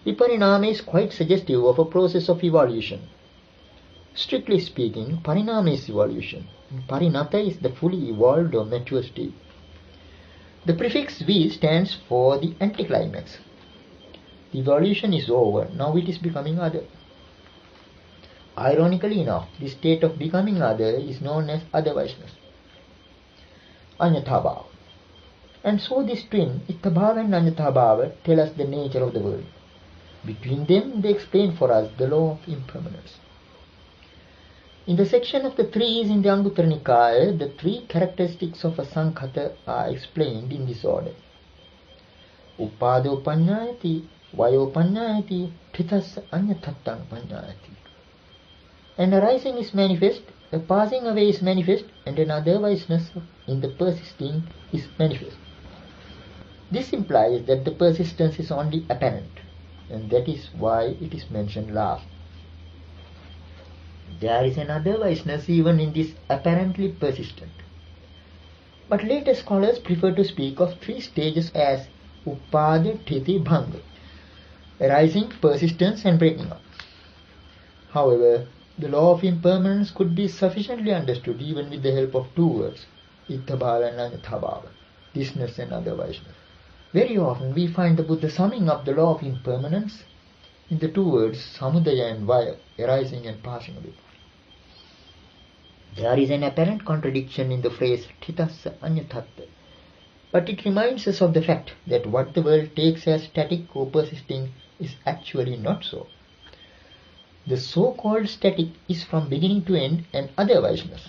Viparinama is quite suggestive of a process of evolution. Strictly speaking, Parinama is evolution, and Parinata is the fully evolved or mature state. The prefix V stands for the anticlimax. The evolution is over, now it is becoming other. Ironically enough, this state of becoming other is known as otherwiseness, Anyathabhava. And so this twin, Itthabhava and Anyathabhava, tell us the nature of the world. Between them, they explain for us the law of impermanence. In the section of the trees in the Anguttara Nikaya, the three characteristics of a Sankhata are explained in this order. Upado Panyayati, Vayo Panyayati, Thithas Anyathattang Panyayati. An arising is manifest, a passing away is manifest, and an otherwiseness in the persisting is manifest. This implies that the persistence is only apparent, and that is why it is mentioned last. There is an otherwiseness even in this apparently persistent. But later scholars prefer to speak of three stages as Upada, Thiti, Bhanga, arising, persistence and breaking up. However, the law of impermanence could be sufficiently understood even with the help of two words, Itthabhava and Anyathabhava, thisness and otherwiseness. Very often we find the Buddha summing up the law of impermanence in the two words Samudaya and Vaya, arising and passing away. There is an apparent contradiction in the phrase Thitassa Anyathatta, but it reminds us of the fact that what the world takes as static or persisting is actually not so. The so-called static is from beginning to end an otherwiseness.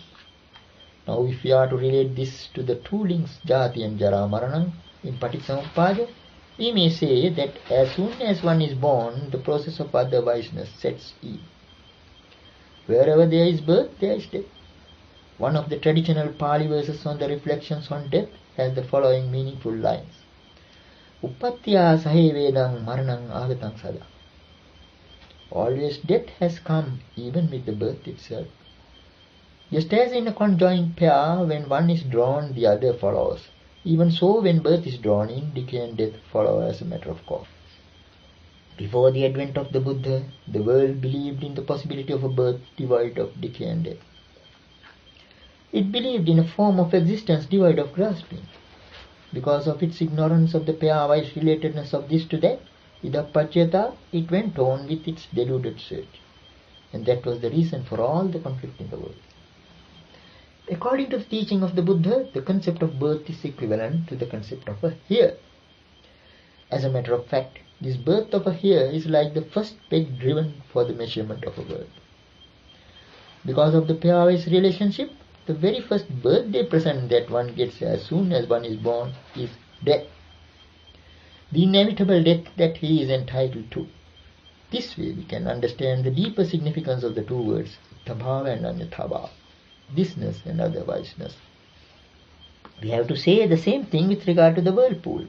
Now if we are to relate this to the two links Jati and Jara Maranam in Paticcasamuppada, we may say that as soon as one is born, the process of otherwiseness sets in. Wherever there is birth, there is death. One of the traditional Pali verses on the reflections on death has the following meaningful lines. Uppattiya sahe vedang maranang agatang sada. Always death has come even with the birth itself. Just as in a conjoined pair, when one is drawn, the other follows. Even so, when birth is drawn in, decay and death follow as a matter of course. Before the advent of the Buddha, the world believed in the possibility of a birth devoid of decay and death. It believed in a form of existence devoid of grasping. Because of its ignorance of the pair-wise relatedness of this to that, Idappachyata, it went on with its deluded search. And that was the reason for all the conflict in the world. According to the teaching of the Buddha, the concept of birth is equivalent to the concept of a hair. As a matter of fact, this birth of a hair is like the first peg driven for the measurement of a world. Because of the pairwise relationship, the very first birthday present that one gets as soon as one is born is death. The inevitable death that he is entitled to. This way we can understand the deeper significance of the two words, Ithabhava and Anyathabhava, thisness and otherwiseness. We have to say the same thing with regard to the whirlpool.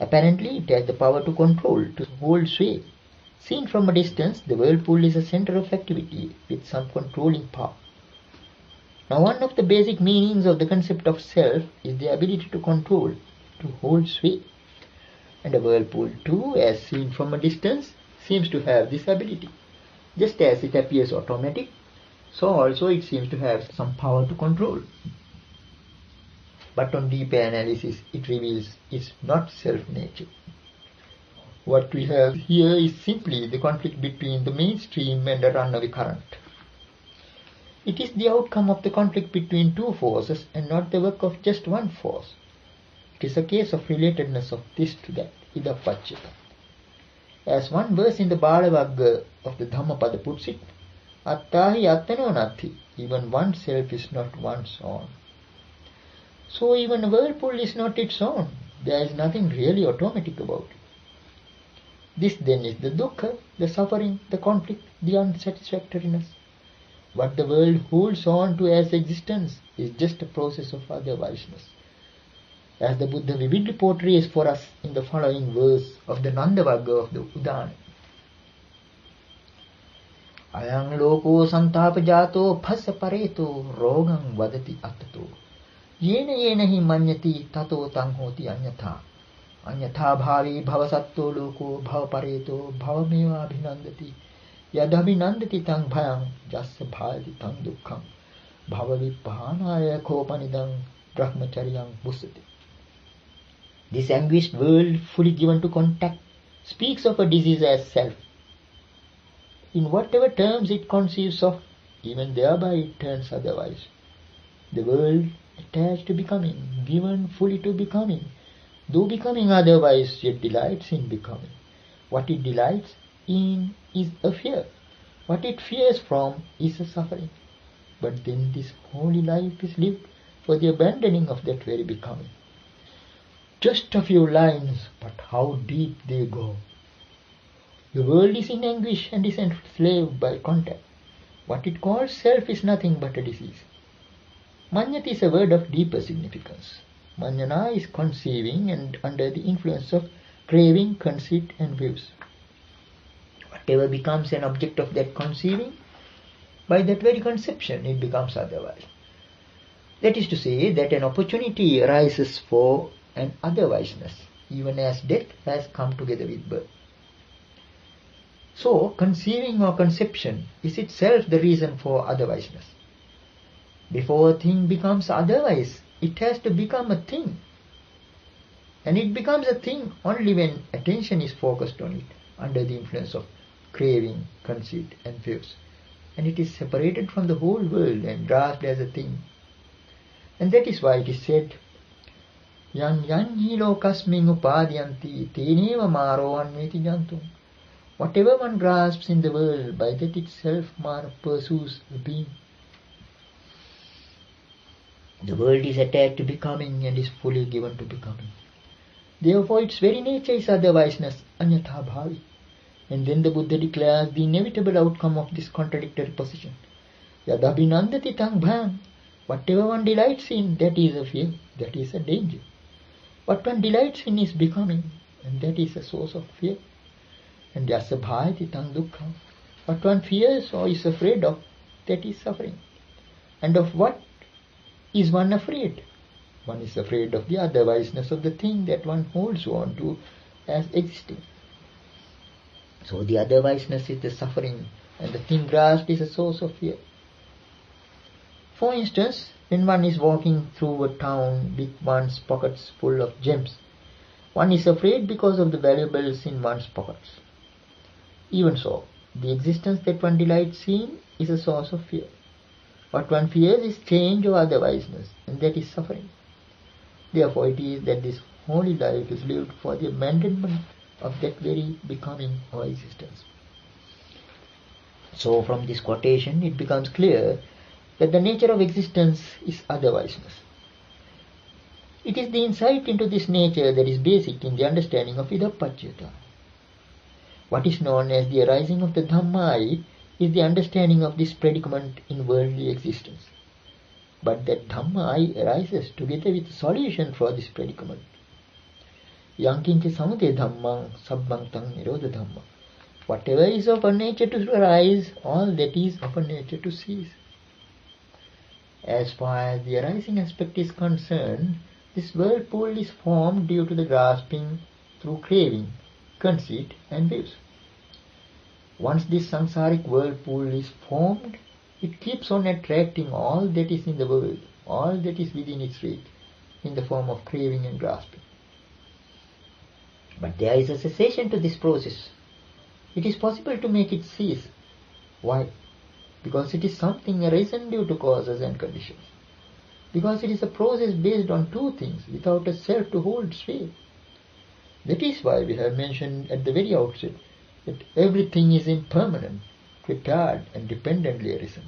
Apparently it has the power to control, to hold sway. Seen from a distance, the whirlpool is a center of activity with some controlling power. Now one of the basic meanings of the concept of self is the ability to control, to hold sway. And a whirlpool too, as seen from a distance, seems to have this ability. Just as it appears automatic, so also it seems to have some power to control. But on deeper analysis, it reveals its not self-nature. What we have here is simply the conflict between the mainstream and a runaway current. It is the outcome of the conflict between two forces and not the work of just one force. It is a case of relatedness of this to that, idappachyata. As one verse in the Balavagga of the Dhammapada puts it, attahi attano natti, even oneself is not one's own. So even a whirlpool is not its own. There is nothing really automatic about it. This then is the dukkha, the suffering, the conflict, the unsatisfactoriness. What the world holds on to as existence is just a process of otherwiseness. As the Buddha vividly portrays for us in the following verse of the Nandavagga of the Udana. Ayang loko santapajato phasa pareto rogam vadati attato. Yena yena hi manyati tato tang hoti anyatha. Anyatha bhavi bhavasatto loko bhavapareto bhavameva abhinandati. Yadabhinandati tang bhayam jassa bhavati tang dukkham. Bhavavipahanaya kopanidam brahmacharyam busati. This anguished world, fully given to contact, speaks of a disease as self. In whatever terms it conceives of, even thereby it turns otherwise. The world attached to becoming, given fully to becoming, though becoming otherwise, yet delights in becoming. What it delights in is a fear. What it fears from is a suffering. But then this holy life is lived for the abandoning of that very becoming. Just a few lines, but how deep they go. The world is in anguish and is enslaved by contact. What it calls self is nothing but a disease. Manyati is a word of deeper significance. Manyana is conceiving and under the influence of craving, conceit and views. Whatever becomes an object of that conceiving, by that very conception it becomes otherwise. That is to say that an opportunity arises for an otherwiseness, even as death has come together with birth. So, conceiving or conception is itself the reason for otherwiseness. Before a thing becomes otherwise, it has to become a thing. And it becomes a thing only when attention is focused on it, under the influence of craving, conceit and views. And it is separated from the whole world and grasped as a thing. And that is why it is said, Yan yan hi lokasmin upadyanti teneva maro anveti jantum. Whatever one grasps in the world, by that itself Mara pursues the being. The world is attached to becoming and is fully given to becoming. Therefore its very nature is otherwiseness, anyatha bhavi. And then the Buddha declares the inevitable outcome of this contradictory position. Yadabhinandati tang bhayam. Whatever one delights in, that is a fear, that is a danger. What one delights in is becoming, and that is a source of fear. And yasa bhayati tang dukkham. What one fears or is afraid of, that is suffering. And of what is one afraid? One is afraid of the otherwiseness of the thing that one holds on to as existing. So the otherwiseness is the suffering, and the thing grasped is a source of fear. For instance, when one is walking through a town with one's pockets full of gems, One is afraid because of the valuables in one's pockets. Even so, the existence that one delights in is a source of fear. What one fears is change or otherwiseness, and that is suffering. Therefore it is that this holy life is lived for the abandonment of that very becoming our existence. So from this quotation it becomes clear that the nature of existence is otherwiseness. It is the insight into this nature that is basic in the understanding of Idappacchata. What is known as the arising of the Dhamma is the understanding of this predicament in worldly existence. But that Dhamma arises together with the solution for this predicament. Yankincha samudaya dhammang sabbang tang nirodha dhamma. Whatever is of a nature to arise, all that is of a nature to cease. As far as the arising aspect is concerned, this whirlpool is formed due to the grasping through craving, conceit and views. Once this samsaric whirlpool is formed, it keeps on attracting all that is in the world, all that is within its reach, in the form of craving and grasping. But there is a cessation to this process. It is possible to make it cease. Why? Because it is something arisen due to causes and conditions. Because it is a process based on two things, without a self to hold sway. That is why we have mentioned at the very outset that everything is impermanent, prepared and dependently arisen.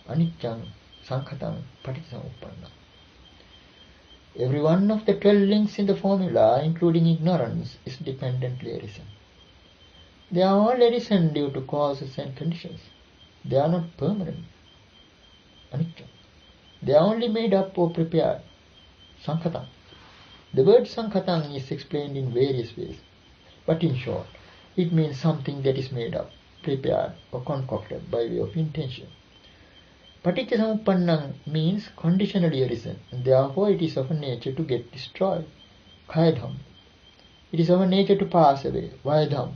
Anicchang, Sankhatang, Paticcasamuppanna. Every one of the 12 links in the formula, including ignorance, is dependently arisen. They are all arisen due to causes and conditions. They are not permanent. Anicca. They are only made up or prepared. Sankhatang. The word Sankhatang is explained in various ways. But in short, it means something that is made up, prepared or concocted by way of intention. Paticcasamuppanna means conditionally arisen, and therefore it is of a nature to get destroyed. Kayadham. It is of a nature to pass away. Vayadham.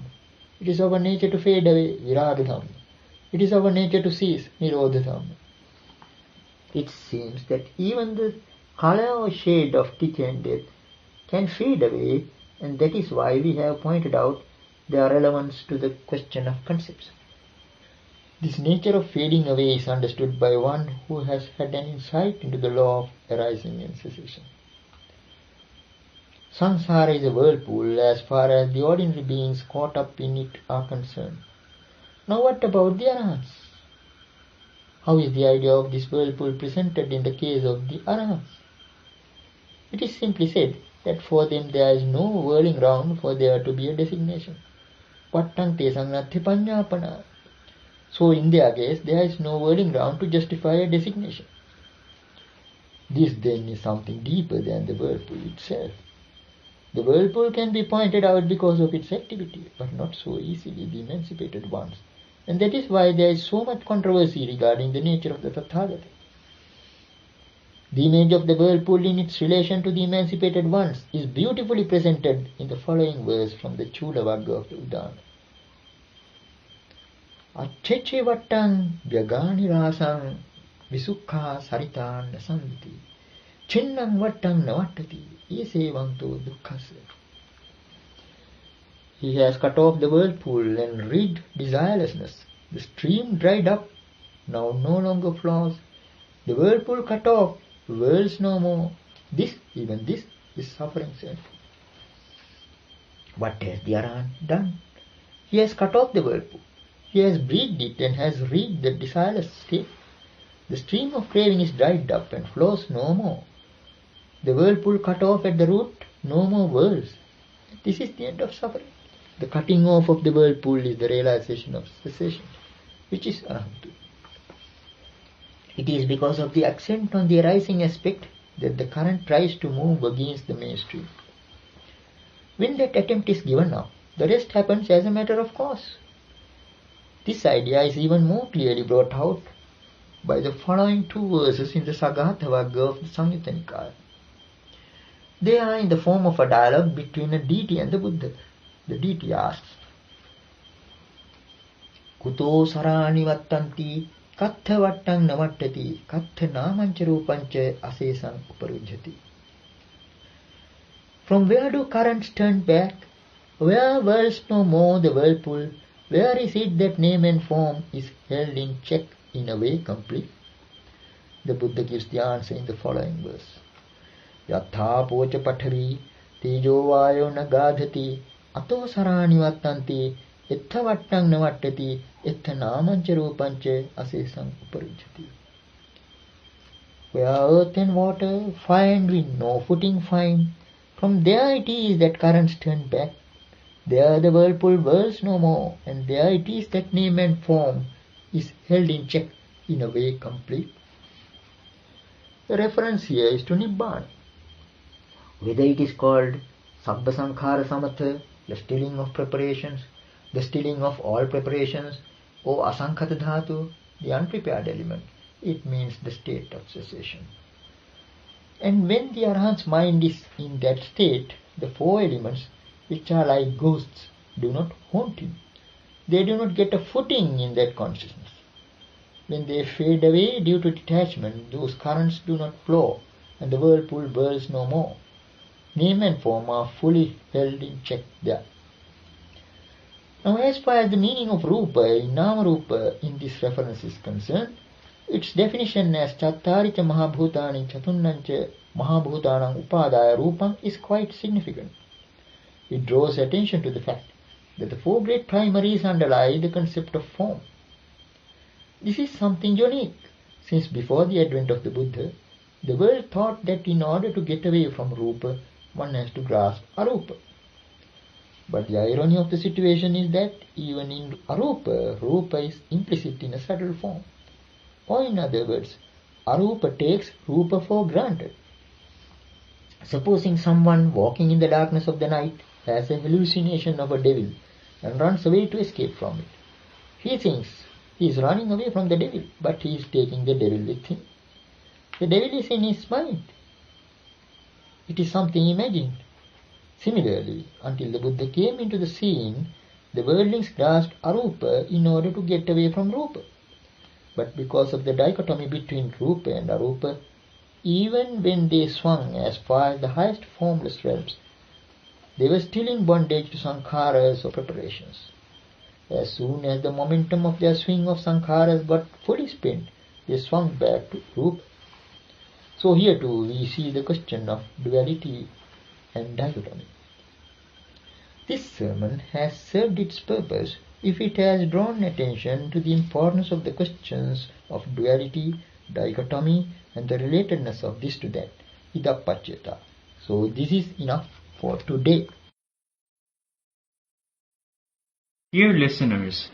It is of a nature to fade away. Viragadham. It is of a nature to cease. Nirodhadham. It seems that even the color or shade of decay and death can fade away, and that is why we have pointed out their relevance to the question of concepts. This nature of fading away is understood by one who has had an insight into the law of arising and cessation. Samsara is a whirlpool as far as the ordinary beings caught up in it are concerned. Now what about the Arahants? How is the idea of this whirlpool presented in the case of the Arahants? It is simply said that for them there is no whirling round for there to be a designation. Pattang tesang natti panyapana. So in their case there is no whirling round to justify a designation. This then is something deeper than the whirlpool itself. The whirlpool can be pointed out because of its activity, but not so easily the emancipated ones. And that is why there is so much controversy regarding the nature of the Tathagata. The image of the whirlpool in its relation to the emancipated ones is beautifully presented in the following verse from the Chula Vagga of the Udana. Acceche vattang vyagani rasang visukha saritan nasanti chinnang vattang navattati esevanto dukkhasya. He has cut off the whirlpool and rid desirelessness. The stream dried up, now no longer flows. The whirlpool cut off, whirls no more. This, even this, is suffering self. What has the Arahant done? He has cut off the whirlpool. He has breathed it and has rid the desireless state. The stream of craving is dried up and flows no more. The whirlpool cut off at the root, no more whirls. This is the end of suffering. The cutting off of the whirlpool is the realization of cessation, which is Arahanta. It is because of the accent on the arising aspect that the current tries to move against the mainstream. When that attempt is given up, the rest happens as a matter of course. This idea is even more clearly brought out by the following two verses in the Sagatha Vagga of the Samyutta Nikaya. They are in the form of a dialogue between a deity and the Buddha. The deity asks, Kuto sarani vattanti katha vattang navattati katha namancha rupancha asesang uparujjati. From where do currents turn back? Where whirls no more the whirlpool? Where is it that name and form is held in check in a way complete? The Buddha gives the answer in the following verse. Yatha pocha pathavi tejo vayo nagadhati ato sarani vattanti ettha vattang navattati ettha namancha rupancha asesam uparujjati. Where earth and water find we no footing find, from there it is that currents turn back. There the whirlpool whirls no more, and there it is that name and form is held in check in a way complete. The reference here is to Nibbana. Whether it is called Sabba Sankhara Samatha, the stilling of preparations, the stilling of all preparations, or Asankhata Dhatu, the unprepared element, it means the state of cessation. And when the Arhat's mind is in that state, the four elements, which are like ghosts, do not haunt him. They do not get a footing in that consciousness. When they fade away due to detachment, those currents do not flow, and the whirlpool whirls no more. Name and form are fully held in check there. Now, as far as the meaning of Rupa in Nama Rupa in this reference is concerned, its definition as Chattaricha Mahabhutani Chatunnancha Mahabhutanam Upadaya Rupam is quite significant. It draws attention to the fact that the four great primaries underlie the concept of form. This is something unique, since before the advent of the Buddha, the world thought that in order to get away from Rupa, one has to grasp Arupa. But the irony of the situation is that even in Arupa, Rupa is implicit in a subtle form. Or in other words, Arupa takes Rupa for granted. Supposing someone walking in the darkness of the night has a hallucination of a devil and runs away to escape from it. He thinks he is running away from the devil, but he is taking the devil with him. The devil is in his mind. It is something imagined. Similarly, until the Buddha came into the scene, the worldlings grasped Arupa in order to get away from Rupa. But because of the dichotomy between Rupa and Arupa, even when they swung as far as the highest formless realms, they were still in bondage to sankharas or preparations. As soon as the momentum of their swing of sankharas got fully spent, they swung back to Rupa. So here too we see the question of duality and dichotomy. This sermon has served its purpose if it has drawn attention to the importance of the questions of duality, dichotomy, and the relatedness of this to that, idappaccheta. So this is enough for today. Dear listeners,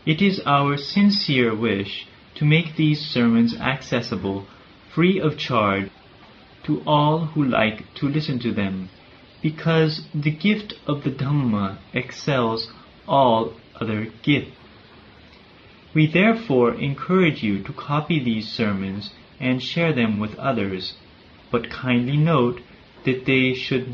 it is our sincere wish to make these sermons accessible, free of charge, to all who like to listen to them, because the gift of the Dhamma excels all other gifts. We therefore encourage you to copy these sermons and share them with others, but kindly note that they should